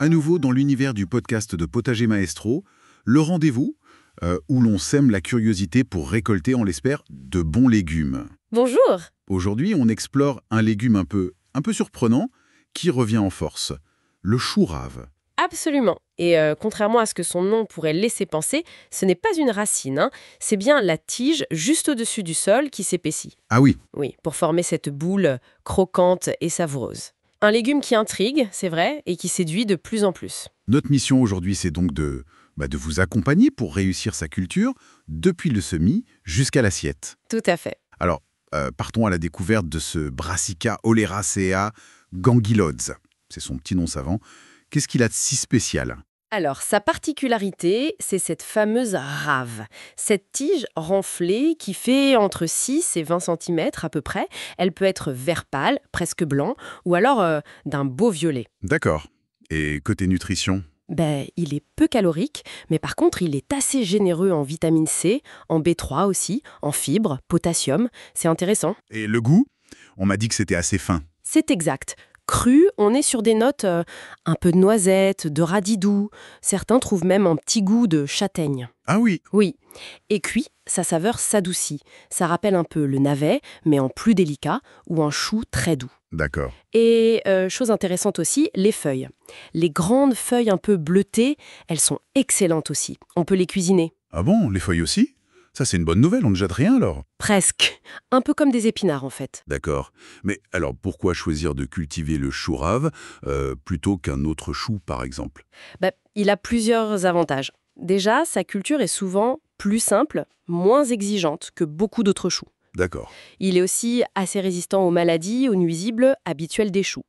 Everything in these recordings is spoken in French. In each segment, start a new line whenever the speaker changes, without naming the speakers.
à nouveau dans l'univers du podcast de Potager Maestro, le rendez-vous où l'on sème la curiosité pour récolter, on l'espère, de bons légumes.
Bonjour!
Aujourd'hui, on explore un légume un peu surprenant qui revient en force, le chou rave.
Absolument. Et contrairement à ce que son nom pourrait laisser penser, ce n'est pas une racine, hein. C'est bien la tige juste au-dessus du sol qui s'épaissit.
Ah oui,
Oui, pour former cette boule croquante et savoureuse. Un légume qui intrigue, c'est vrai, et qui séduit de plus en plus.
notre mission aujourd'hui, c'est donc de vous accompagner pour réussir sa culture, depuis le semis jusqu'à l'assiette.
Tout à fait.
Alors, partons à la découverte de ce Brassica oleracea gangylodes. C'est son petit nom savant. Qu'est-ce qu'il a de si spécial?
Alors, sa particularité, c'est cette fameuse rave. Cette tige renflée qui fait entre 6 et 20 cm à peu près. Elle peut être vert pâle, presque blanc, ou alors d'un beau violet.
D'accord. Et côté nutrition?
Il est peu calorique, mais par contre, il est assez généreux en vitamine C, en B3 aussi, en fibres, potassium. C'est intéressant.
Et le goût? On m'a dit que c'était assez fin.
C'est exact. Cru, on est sur des notes un peu de noisette, de radis doux. Certains trouvent même un petit goût de châtaigne.
Ah oui,
Oui. Et cuit, sa saveur s'adoucit. Ça rappelle un peu le navet, mais en plus délicat, ou un chou très doux.
d'accord.
Et chose intéressante aussi, les feuilles. Les grandes feuilles un peu bleutées, elles sont excellentes aussi. On peut les cuisiner.
Ah bon, les feuilles aussi? Ça, c'est une bonne nouvelle, on ne jette rien alors?
Presque. Un peu comme des épinards en fait.
D'accord. Mais alors, pourquoi choisir de cultiver le chou rave plutôt qu'un autre chou, par exemple?
Il a plusieurs avantages. Déjà, sa culture est souvent plus simple, moins exigeante que beaucoup d'autres choux.
D'accord.
Il est aussi assez résistant aux maladies, aux nuisibles habituels des choux.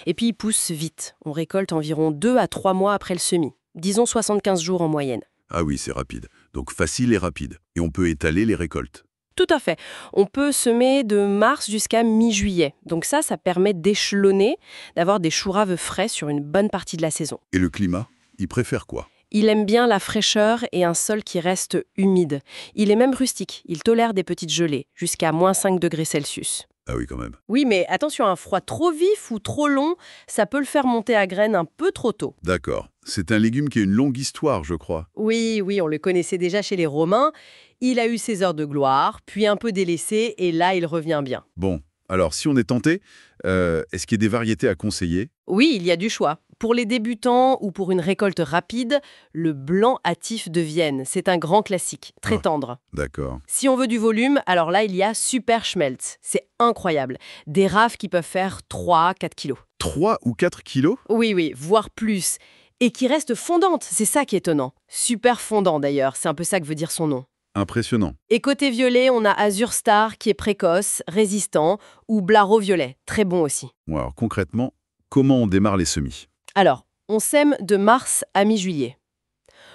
Et puis il pousse vite. On récolte environ 2 à 3 mois après le semis. Disons 75 jours en moyenne.
Ah oui, c'est rapide. Donc facile et rapide. Et on peut étaler les récoltes.
Tout à fait. On peut semer de mars jusqu'à mi-juillet. Donc ça permet d'échelonner, d'avoir des choux raves frais sur une bonne partie de la saison.
Et le climat? Il préfère quoi?
Il aime bien la fraîcheur et un sol qui reste humide. Il est même rustique. Il tolère des petites gelées, jusqu'à -5 degrés Celsius.
Ah oui, quand même.
Oui, mais attention, un froid trop vif ou trop long, ça peut le faire monter à graines un peu trop tôt.
D'accord. C'est un légume qui a une longue histoire, je crois.
Oui, on le connaissait déjà chez les Romains. Il a eu ses heures de gloire, puis un peu délaissé, et là, il revient bien.
Bon, alors si on est tenté, est-ce qu'il y a des variétés à conseiller?
Oui, il y a du choix. Pour les débutants ou pour une récolte rapide, le blanc hâtif de Vienne, c'est un grand classique, très
Ah.
tendre.
D'accord.
Si on veut du volume, alors là, il y a Super Schmelz. C'est incroyable. Des raves qui peuvent faire 3-4 kilos.
3 ou 4 kilos?
Oui, voire plus. Et qui restent fondantes, c'est ça qui est étonnant. Super fondant d'ailleurs, c'est un peu ça que veut dire son nom.
Impressionnant.
Et côté violet, on a Azur Star qui est précoce, résistant, ou Blaro Violet, très bon aussi.
Bon, alors concrètement, comment on démarre les semis?
Alors, on sème de mars à mi-juillet.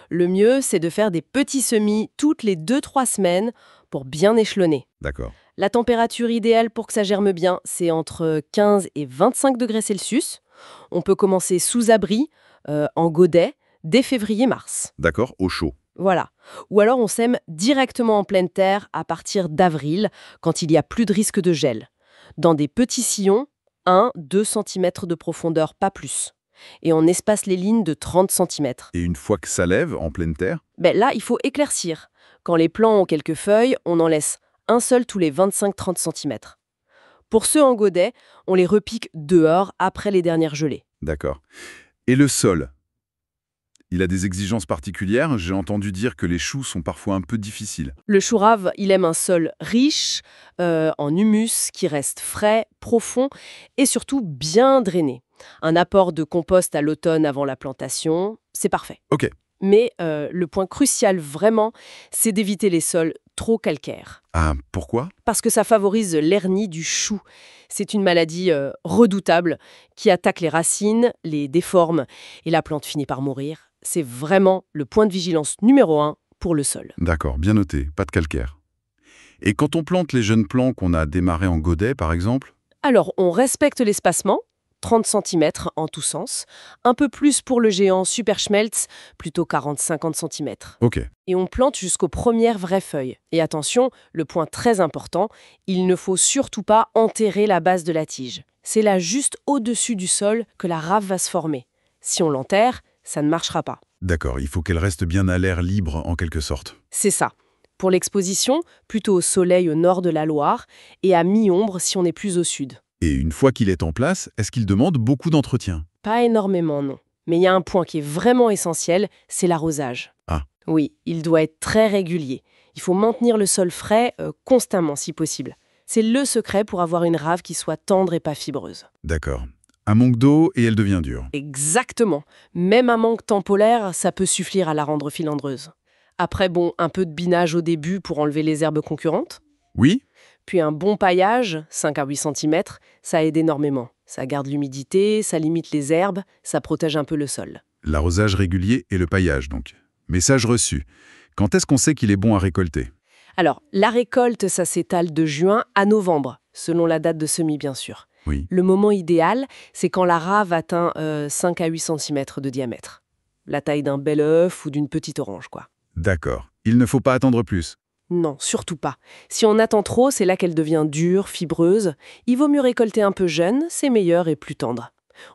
Le mieux, c'est de faire des petits semis toutes les 2-3 semaines pour bien échelonner.
D'accord.
La température idéale pour que ça germe bien, c'est entre 15 et 25 degrés Celsius. On peut commencer sous abri, en godet, dès février-mars.
D'accord, au chaud.
Voilà. Ou alors on sème directement en pleine terre à partir d'avril, quand il y a plus de risque de gel. Dans des petits sillons, 1-2 cm de profondeur, pas plus. Et on espace les lignes de 30 cm.
Et une fois que ça lève, en pleine terre?
Là, il faut éclaircir. Quand les plants ont quelques feuilles, on en laisse un seul tous les 25-30 cm. Pour ceux en godet, on les repique dehors après les dernières gelées.
D'accord. Et le sol? Il a des exigences particulières. J'ai entendu dire que les choux sont parfois un peu difficiles.
Le chou rave, il aime un sol riche, en humus, qui reste frais, profond et surtout bien drainé. Un apport de compost à l'automne avant la plantation, c'est parfait.
Ok.
Mais le point crucial vraiment, c'est d'éviter les sols trop calcaires.
Ah, pourquoi?
Parce que ça favorise l'hernie du chou. C'est une maladie redoutable qui attaque les racines, les déforme et la plante finit par mourir. C'est vraiment le point de vigilance numéro 1 pour le sol.
D'accord, bien noté, pas de calcaire. Et quand on plante les jeunes plants qu'on a démarrés en godet, par exemple?
Alors, on respecte l'espacement, 30 cm en tous sens, un peu plus pour le géant Super Schmelz, plutôt 40-50 cm.
Ok.
Et on plante jusqu'aux premières vraies feuilles. Et attention, le point très important, il ne faut surtout pas enterrer la base de la tige. C'est là juste au-dessus du sol que la rave va se former. Si on l'enterre, ça ne marchera pas.
D'accord, il faut qu'elle reste bien à l'air libre en quelque sorte.
C'est ça. Pour l'exposition, plutôt au soleil au nord de la Loire et à mi-ombre si on est plus au sud.
Et une fois qu'il est en place, est-ce qu'il demande beaucoup d'entretien?
Pas énormément, non. Mais il y a un point qui est vraiment essentiel, c'est l'arrosage.
Ah.
Oui, il doit être très régulier. Il faut maintenir le sol frais constamment si possible. C'est le secret pour avoir une rave qui soit tendre et pas fibreuse.
D'accord. Un manque d'eau et elle devient dure.
Exactement. Même un manque temporaire, ça peut suffire à la rendre filandreuse. Après, bon, un peu de binage au début pour enlever les herbes concurrentes.
Oui?
Puis un bon paillage, 5 à 8 cm, ça aide énormément. Ça garde l'humidité, ça limite les herbes, ça protège un peu le sol.
L'arrosage régulier et le paillage, donc. Message reçu. Quand est-ce qu'on sait qu'il est bon à récolter?
Alors, la récolte, ça s'étale de juin à novembre, selon la date de semis, bien sûr.
Oui.
Le moment idéal, c'est quand la rave atteint 5 à 8 cm de diamètre. La taille d'un bel œuf ou d'une petite orange, quoi.
D'accord. Il ne faut pas attendre plus.
Non, surtout pas. Si on attend trop, c'est là qu'elle devient dure, fibreuse. Il vaut mieux récolter un peu jeune, c'est meilleur et plus tendre.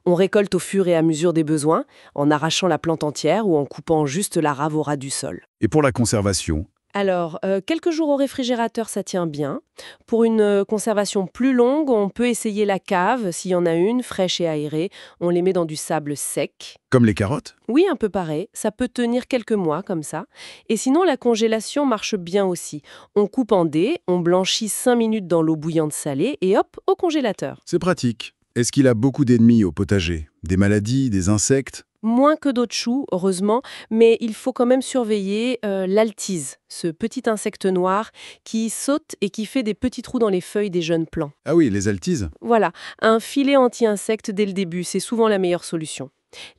On récolte au fur et à mesure des besoins, en arrachant la plante entière ou en coupant juste la rave au ras du sol.
Et pour la conservation?
Alors, quelques jours au réfrigérateur, ça tient bien. Pour une conservation plus longue, on peut essayer la cave, s'il y en a une, fraîche et aérée. On les met dans du sable sec.
Comme les carottes?
Oui, un peu pareil. Ça peut tenir quelques mois comme ça. Et sinon, la congélation marche bien aussi. On coupe en dés, on blanchit 5 minutes dans l'eau bouillante salée et hop, au congélateur.
C'est pratique. Est-ce qu'il a beaucoup d'ennemis au potager? Des maladies, des insectes?
Moins que d'autres choux, heureusement, mais il faut quand même surveiller l'altise, ce petit insecte noir qui saute et qui fait des petits trous dans les feuilles des jeunes plants.
Ah oui, les altises?
Voilà, un filet anti-insecte dès le début, c'est souvent la meilleure solution.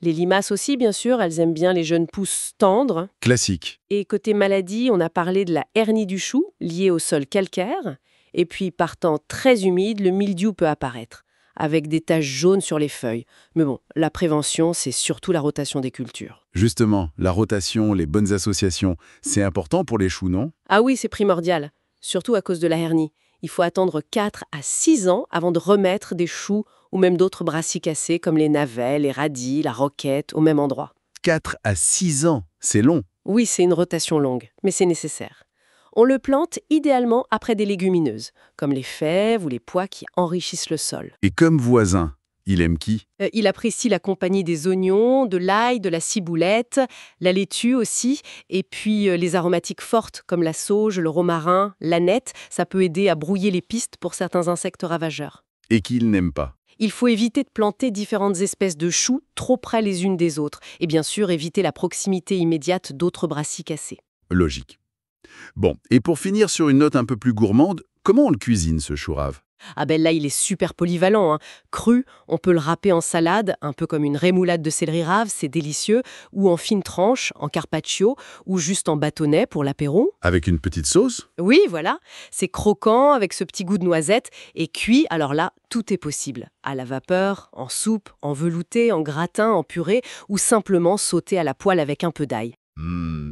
Les limaces aussi, bien sûr, elles aiment bien les jeunes pousses tendres.
Classique.
Et côté maladie, on a parlé de la hernie du chou, liée au sol calcaire. Et puis, par temps très humide, le mildiou peut apparaître, avec des taches jaunes sur les feuilles. Mais bon, la prévention, c'est surtout la rotation des cultures.
Justement, la rotation, les bonnes associations, c'est important pour les choux, non?
Ah oui, c'est primordial, surtout à cause de la hernie. Il faut attendre 4 à 6 ans avant de remettre des choux ou même d'autres brassicacées comme les navets, les radis, la roquette au même endroit.
4 à 6 ans, c'est long.
Oui, c'est une rotation longue, mais c'est nécessaire. On le plante idéalement après des légumineuses, comme les fèves ou les pois qui enrichissent le sol.
Et comme voisin, il aime qui?
Il apprécie la compagnie des oignons, de l'ail, de la ciboulette, la laitue aussi, et puis les aromatiques fortes comme la sauge, le romarin, l'aneth, ça peut aider à brouiller les pistes pour certains insectes ravageurs.
Et qu'il n'aime pas?
Il faut éviter de planter différentes espèces de choux trop près les unes des autres, et bien sûr éviter la proximité immédiate d'autres brassicacées.
Logique. Bon, et pour finir sur une note un peu plus gourmande, comment on le cuisine ce chou rave?
Ah ben là, il est super polyvalent, hein. Cru, on peut le râper en salade, un peu comme une rémoulade de céleri rave, c'est délicieux, ou en fines tranches, en carpaccio, ou juste en bâtonnet pour l'apéro.
Avec une petite sauce?
Oui, voilà, c'est croquant avec ce petit goût de noisette, et cuit, alors là, tout est possible. À la vapeur, en soupe, en velouté, en gratin, en purée, ou simplement sauté à la poêle avec un peu d'ail.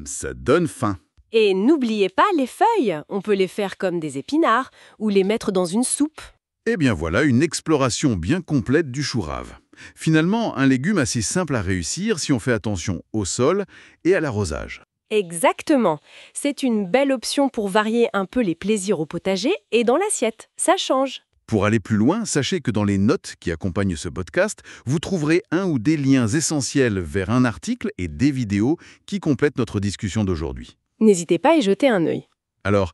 Ça donne faim.
Et n'oubliez pas les feuilles, on peut les faire comme des épinards, ou les mettre dans une soupe.
Eh bien voilà une exploration bien complète du chou rave. Finalement, un légume assez simple à réussir si on fait attention au sol et à l'arrosage.
Exactement. C'est une belle option pour varier un peu les plaisirs au potager et dans l'assiette. Ça change.
Pour aller plus loin, sachez que dans les notes qui accompagnent ce podcast, vous trouverez un ou des liens essentiels vers un article et des vidéos qui complètent notre discussion d'aujourd'hui.
N'hésitez pas à y jeter un œil.
Alors,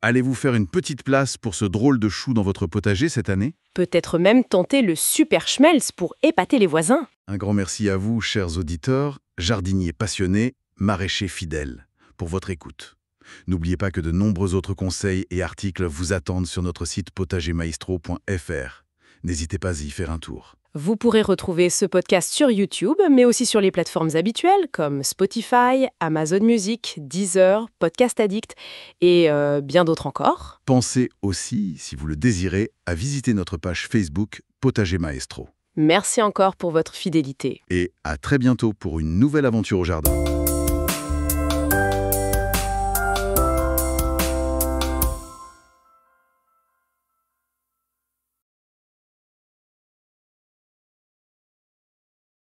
allez-vous faire une petite place pour ce drôle de chou dans votre potager cette année?
Peut-être même tenter le super schmelz pour épater les voisins.
Un grand merci à vous, chers auditeurs, jardiniers passionnés, maraîchers fidèles, pour votre écoute. N'oubliez pas que de nombreux autres conseils et articles vous attendent sur notre site potagermaestro.fr. N'hésitez pas à y faire un tour.
Vous pourrez retrouver ce podcast sur YouTube, mais aussi sur les plateformes habituelles comme Spotify, Amazon Music, Deezer, Podcast Addict et bien d'autres encore.
Pensez aussi, si vous le désirez, à visiter notre page Facebook Potager Maestro.
Merci encore pour votre fidélité.
Et à très bientôt pour une nouvelle aventure au jardin.